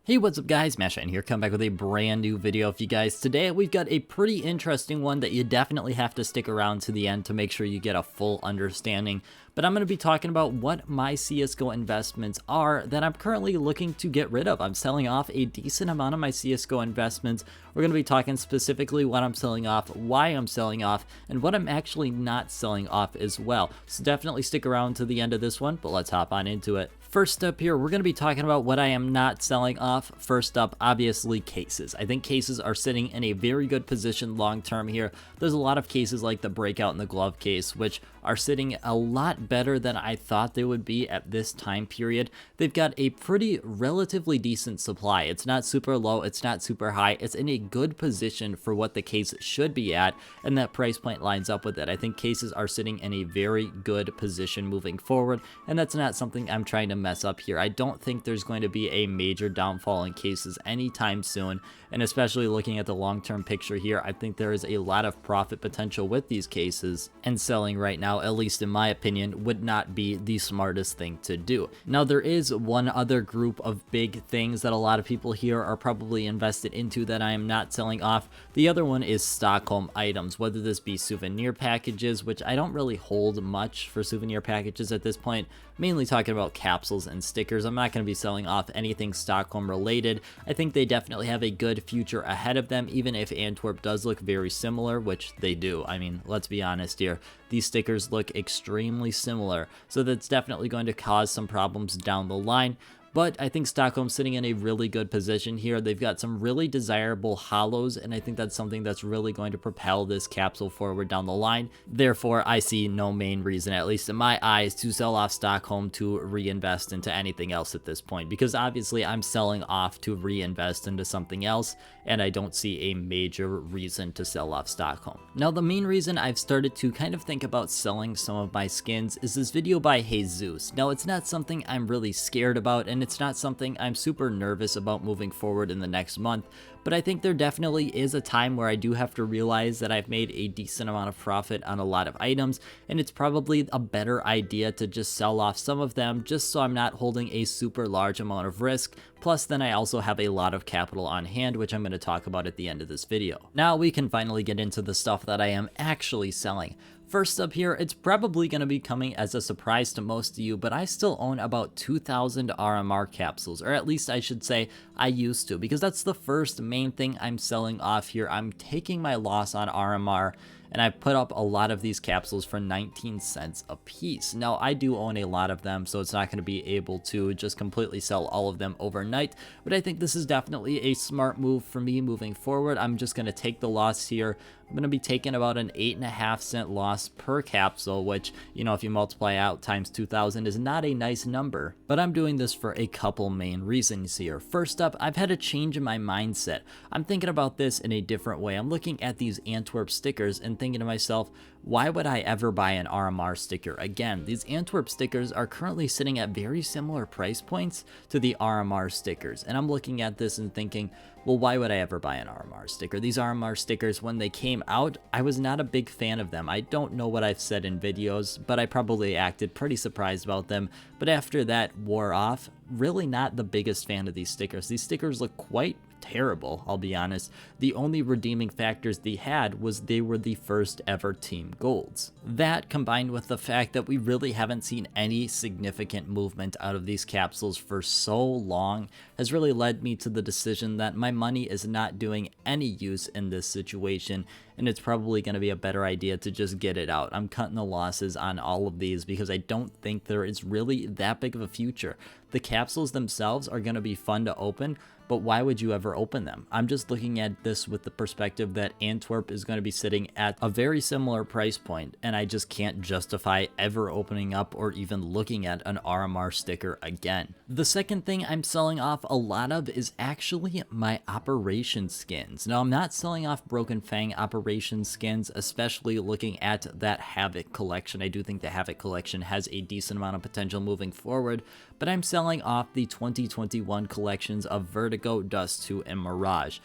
Hey, what's up guys, Mashin here, come back with a brand new video for you guys. Today we've got a pretty interesting one that you definitely have to stick around to the end to make sure you get a full understanding. But I'm going to be talking about what my CSGO investments are that I'm currently looking to get rid of. I'm selling off a decent amount of my CSGO investments. We're going to be talking specifically what I'm selling off, why I'm selling off, and what I'm actually not selling off as well. So definitely stick around to the end of this one, but let's hop on into it. First up here, we're going to be talking about what I am not selling off. First up, obviously cases. I think cases are sitting in a very good position long term here. There's a lot of cases like the breakout and the glove case, which are sitting a lot better than I thought they would be at this time period. They've got a pretty relatively decent supply. It's not super low, it's not super high. It's in a good position for what the case should be at, and that price point lines up with it. I think cases are sitting in a very good position moving forward, and that's not something I'm trying to mess up here. I don't think there's going to be a major downfall in cases anytime soon, and especially looking at the long-term picture here, I think there is a lot of profit potential with these cases, and selling right now, at least in my opinion, would not be the smartest thing to do. Now, there is one other group of big things that a lot of people here are probably invested into that I am not selling off. The other one is Stockholm items, whether this be souvenir packages, which I don't really hold much for souvenir packages at this point, mainly talking about capsules and stickers. I'm not going to be selling off anything Stockholm related. I think they definitely have a good future ahead of them, even if Antwerp does look very similar, which they do. I mean, let's be honest here. These stickers look extremely similar, so that's definitely going to cause some problems down the line. But I think Stockholm's sitting in a really good position here. They've got some really desirable hollows, and I think that's something that's really going to propel this capsule forward down the line. Therefore, I see no main reason, at least in my eyes, to sell off Stockholm to reinvest into anything else at this point, because obviously I'm selling off to reinvest into something else, and I don't see a major reason to sell off Stockholm. Now, the main reason I've started to kind of think about selling some of my skins is this video by Jesus. Now, it's not something I'm really scared about, and it's not something I'm super nervous about moving forward in the next month, but I think there definitely is a time where I do have to realize that I've made a decent amount of profit on a lot of items, and it's probably a better idea to just sell off some of them just so I'm not holding a super large amount of risk. Plus, then I also have a lot of capital on hand, which I'm going to talk about at the end of this video. Now we can finally get into the stuff that I am actually selling. First up here, it's probably going to be coming as a surprise to most of you, but I still own about 2,000 RMR capsules, or at least I should say I used to, because that's the first main thing I'm selling off here. I'm taking my loss on RMR, and I put up a lot of these capsules for 19 cents a piece. Now, I do own a lot of them, so it's not going to be able to just completely sell all of them overnight, but I think this is definitely a smart move for me moving forward. I'm just going to take the loss here. I'm going to be taking about an 8.5-cent loss per capsule, which, you know, if you multiply out times 2,000 is not a nice number. But I'm doing this for a couple main reasons here. First up, I've had a change in my mindset. I'm thinking about this in a different way. I'm looking at these Antwerp stickers and thinking to myself, why would I ever buy an RMR sticker again? These Antwerp stickers are currently sitting at very similar price points to the RMR stickers. And I'm looking at this and thinking, well, why would I ever buy an RMR sticker? These RMR stickers, when they came out, I was not a big fan of them. I don't know what I've said in videos, but I probably acted pretty surprised about them. But after that wore off, really not the biggest fan of these stickers. These stickers look quite terrible, I'll be honest. The only redeeming factors they had was they were the first ever team golds. That, combined with the fact that we really haven't seen any significant movement out of these capsules for so long, has really led me to the decision that my money is not doing any use in this situation, and it's probably going to be a better idea to just get it out. I'm cutting the losses on all of these because I don't think there is really that big of a future. The capsules themselves are going to be fun to open, but why would you ever open them? I'm just looking at this with the perspective that Antwerp is going to be sitting at a very similar price point, and I just can't justify ever opening up or even looking at an RMR sticker again. The second thing I'm selling off a lot of is actually my operation skins. Now, I'm not selling off Broken Fang operation skins, especially looking at that Havoc collection. I do think the Havoc collection has a decent amount of potential moving forward, but I'm selling off the 2021 collections of Vertigo, Dust 2, and Mirage.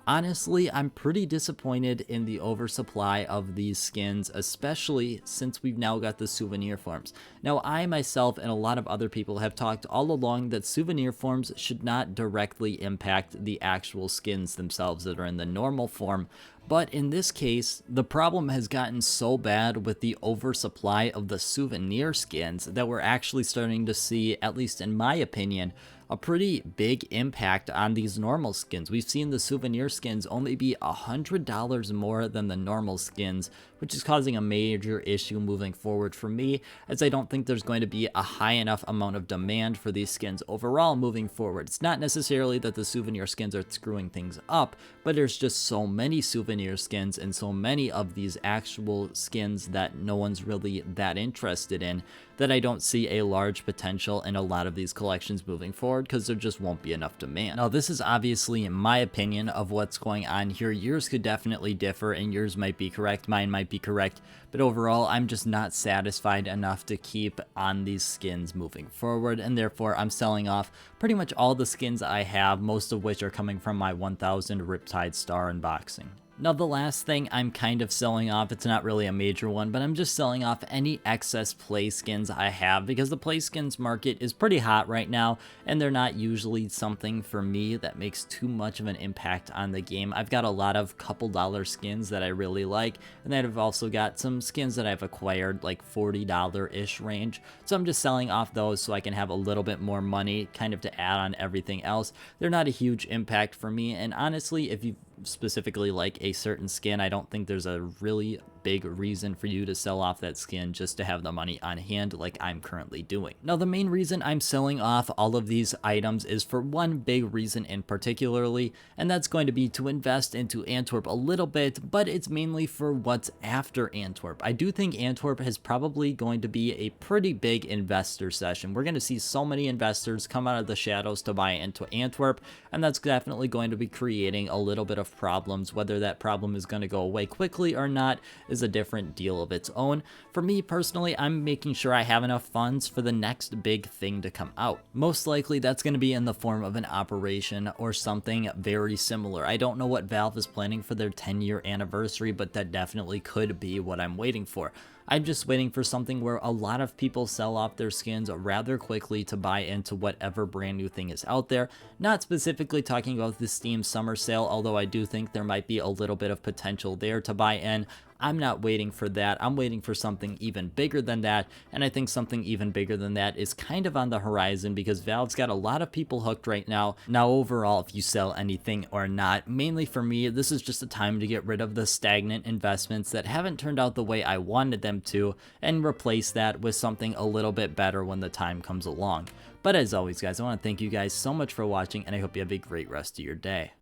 Honestly, I'm pretty disappointed in the oversupply of these skins, especially since we've now got the souvenir forms. Now, I myself and a lot of other people have talked all along that souvenir forms should not directly impact the actual skins themselves that are in the normal form. But in this case, the problem has gotten so bad with the oversupply of the souvenir skins that we're actually starting to see, at least in my opinion, a pretty big impact on these normal skins. We've seen the souvenir skins only be $100 more than the normal skins, which is causing a major issue moving forward for me, as I don't think there's going to be a high enough amount of demand for these skins overall moving forward. It's not necessarily that the souvenir skins are screwing things up, but there's just so many souvenir skins and so many of these actual skins that no one's really that interested in, that I don't see a large potential in a lot of these collections moving forward, because there just won't be enough demand. Now, this is obviously my opinion of what's going on here. Yours could definitely differ, and yours might be correct, mine might be correct, but overall, I'm just not satisfied enough to keep on these skins moving forward, and therefore I'm selling off pretty much all the skins I have, most of which are coming from my 1000 Riptide Star unboxing. Now, the last thing I'm kind of selling off, it's not really a major one, but I'm just selling off any excess play skins I have, because the play skins market is pretty hot right now, and they're not usually something for me that makes too much of an impact on the game. I've got a lot of couple dollar skins that I really like, and then I've also got some skins that I've acquired like $40-ish range, so I'm just selling off those so I can have a little bit more money kind of to add on everything else. They're not a huge impact for me, and honestly, if you specifically like a certain skin, I don't think there's a really big reason for you to sell off that skin just to have the money on hand like I'm currently doing. Now, the main reason I'm selling off all of these items is for one big reason in particularly, and that's going to be to invest into Antwerp a little bit, but it's mainly for what's after Antwerp. I do think Antwerp is probably going to be a pretty big investor session. We're going to see so many investors come out of the shadows to buy into Antwerp, and that's definitely going to be creating a little bit of problems. Whether that problem is going to go away quickly or not is a different deal of its own. For me personally, I'm making sure I have enough funds for the next big thing to come out. Most likely that's going to be in the form of an operation or something very similar. I don't know what Valve is planning for their 10-year anniversary, but that definitely could be what I'm waiting for. I'm just waiting for something where a lot of people sell off their skins rather quickly to buy into whatever brand new thing is out there. Not specifically talking about the Steam summer sale, although I do think there might be a little bit of potential there to buy in. I'm not waiting for that. I'm waiting for something even bigger than that, and I think something even bigger than that is kind of on the horizon, because Valve's got a lot of people hooked right now. Now, overall, if you sell anything or not, mainly for me, this is just a time to get rid of the stagnant investments that haven't turned out the way I wanted them to, and replace that with something a little bit better when the time comes along. But as always, guys, I want to thank you guys so much for watching, and I hope you have a great rest of your day.